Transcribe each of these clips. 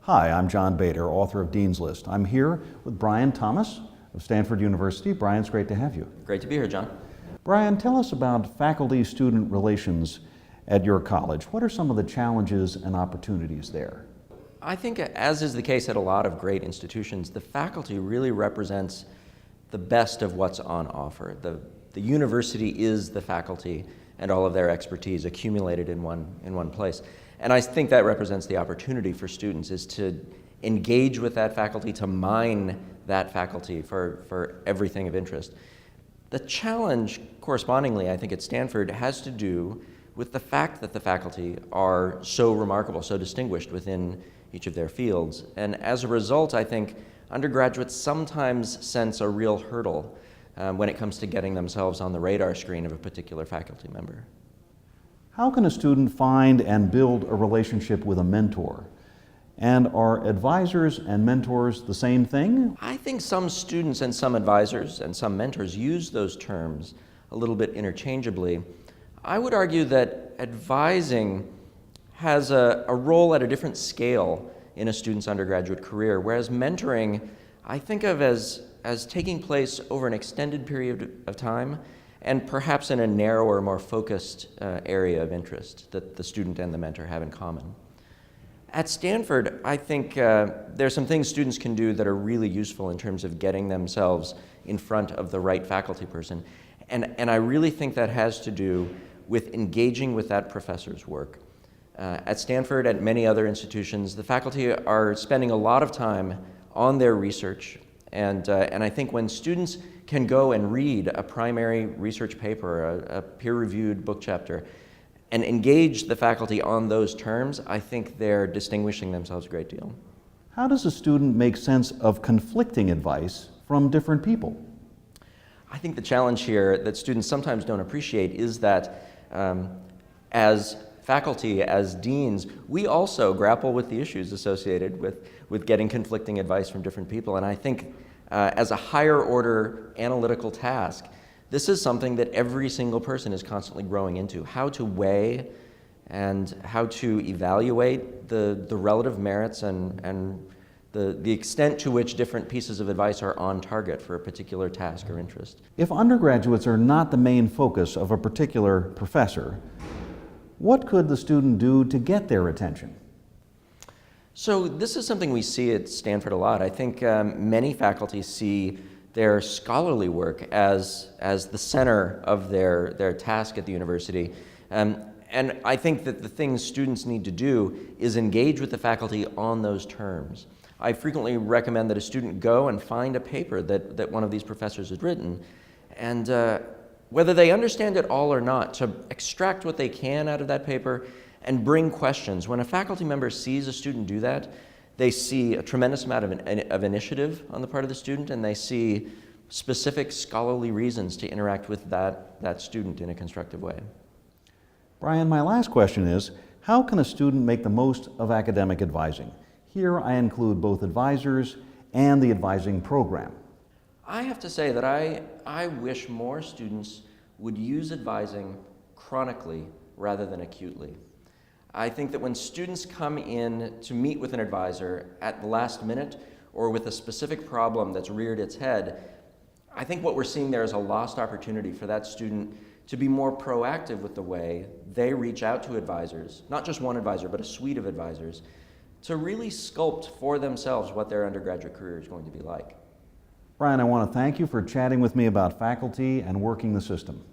Hi, I'm John Bader, author of Dean's List. I'm here with Brian Thomas of Stanford University. Brian, it's great to have you. Great to be here, John. Brian, tell us about faculty-student relations at your college. What are some of the challenges and opportunities there? I think, as is the case at a lot of great institutions, the faculty really represents the best of what's on offer. The university is the faculty and all of their expertise accumulated in one place. And I think that represents the opportunity for students, is to engage with that faculty, to mine that faculty for everything of interest. The challenge, correspondingly, I think at Stanford, has to do with the fact that the faculty are so remarkable, so distinguished within each of their fields. And as a result, I think undergraduates sometimes sense a real hurdle when it comes to getting themselves on the radar screen of a particular faculty member. How can a student find and build a relationship with a mentor? And are advisors and mentors the same thing? I think some students and some advisors and some mentors use those terms a little bit interchangeably. I would argue that advising has a role at a different scale in a student's undergraduate career, whereas mentoring I think of as taking place over an extended period of time and perhaps in a narrower, more focused area of interest that the student and the mentor have in common. At Stanford, I think there's some things students can do that are really useful in terms of getting themselves in front of the right faculty person. And I really think that has to do with engaging with that professor's work. At Stanford, at many other institutions, the faculty are spending a lot of time on their research. And I think when students can go and read a primary research paper, a peer-reviewed book chapter, and engage the faculty on those terms, I think they're distinguishing themselves a great deal. How does a student make sense of conflicting advice from different people? I think the challenge here that students sometimes don't appreciate is that as faculty, as deans, we also grapple with the issues associated with getting conflicting advice from different people. And I think as a higher order analytical task, this is something that every single person is constantly growing into. How to weigh and how to evaluate the relative merits and the extent to which different pieces of advice are on target for a particular task or interest. If undergraduates are not the main focus of a particular professor, what could the student do to get their attention? So this is something we see at Stanford a lot. I think many faculty see their scholarly work as the center of their task at the university. And I think that the things students need to do is engage with the faculty on those terms. I frequently recommend that a student go and find a paper that one of these professors has written, and whether they understand it all or not, to extract what they can out of that paper and bring questions. When a faculty member sees a student do that, they see a tremendous amount of initiative on the part of the student, and they see specific scholarly reasons to interact with that student in a constructive way. Brian, my last question is, how can a student make the most of academic advising? Here I include both advisors and the advising program. I have to say that I wish more students would use advising chronically rather than acutely. I think that when students come in to meet with an advisor at the last minute or with a specific problem that's reared its head, I think what we're seeing there is a lost opportunity for that student to be more proactive with the way they reach out to advisors, not just one advisor, but a suite of advisors, to really sculpt for themselves what their undergraduate career is going to be like. Brian, I want to thank you for chatting with me about faculty and working the system.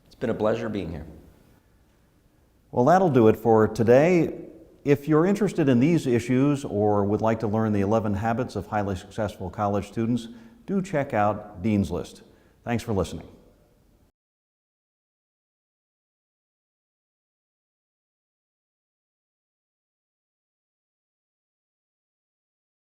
It's been a pleasure being here. Well, that'll do it for today. If you're interested in these issues or would like to learn the 11 habits of highly successful college students, do check out Dean's List. Thanks for listening.